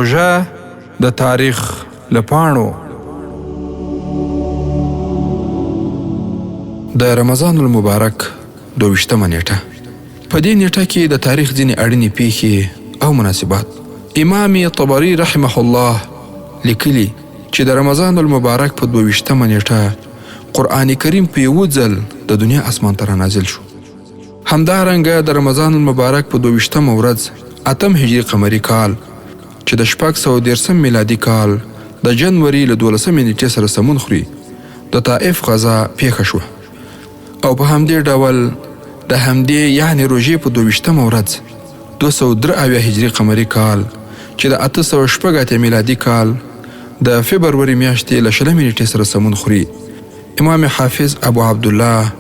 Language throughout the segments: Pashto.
روژه د تاریخ له پاڼو. د رمضان المبارک 22مه نیټه. په دې نیټه کې د تاریخ ځینې اړینې پیښې او مناسبات. امام طبري رحمه الله لیکلي چې د رمضان المبارک په 22مه نیټه قرآن کریم په یو ځل د دنیا اسمان ته نازل شو. همدارنګه د رمضان المبارک په 22مه ورځ 8 هجري قمري کال چې د 613 میلادي کال د جنوري له 12 نیټې سره سمون خوري د طائف غزا پیښه شوه. او په همدې ډول د همدې یعنی روژې په 22مه ورځ 203 هجري قمري کال چې د 806 میلادي کال د فبروري میاشتې له 20 نیټې سره سمون خوري امام حافظ ابو عبدالله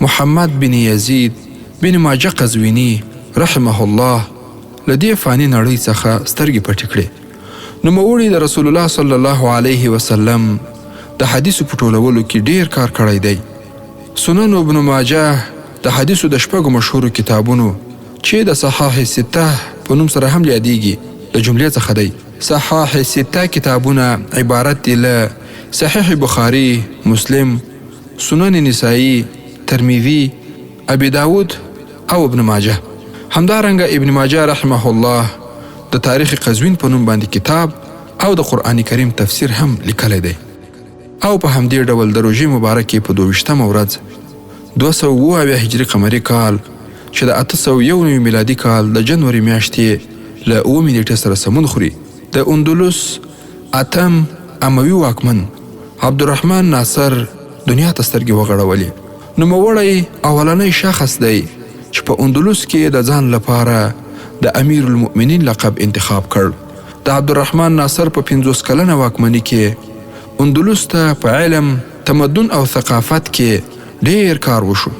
محمد بن یزید بن ماجه قزوینی رحمه الله لدې فانی نړۍ څخه سترګې پټې کړې. نوموړي د رسول الله صلی الله علیه وسلم د حدیثو په ټولولو کې ډیر کار کړی دی. سنن ابن ماجه د حدیثو د 6 مشهورو کتابونو چې د صحاح سته په نوم سره هم یادېږي د جملې څخه دی. صحاح سته کتابونه عبارت دي له صحیح بخاري، مسلم، سنن نسائی، ترمذی، ابي داود او ابن ماجه. همدارنګه ابن ماجه رحمه الله د تاریخ قزوین په نوم باندې کتاب او د قرآن کریم تفسیر هم لیکلی دی. او په همدې ډول د روژې مبارکې په 22مه ورځ 207 هجري قمري کال چې د 801 میلادي کال د جنوري میاشتې له 9 نیټې سره سمون خوري د اندلس 8م اموي واکمن عبدالرحمن ناصر دنیا ته سترګې وغړولې. نوموړی اولنی شخص دی چې په اندلس کې د ځان لپاره د امیر المؤمنین لقب انتخاب کړ. د عبدالرحمن ناصر په 50 کلنه واکمني کې اندلس ته په علم، تمدن او ثقافت کې ډیر کار وشو.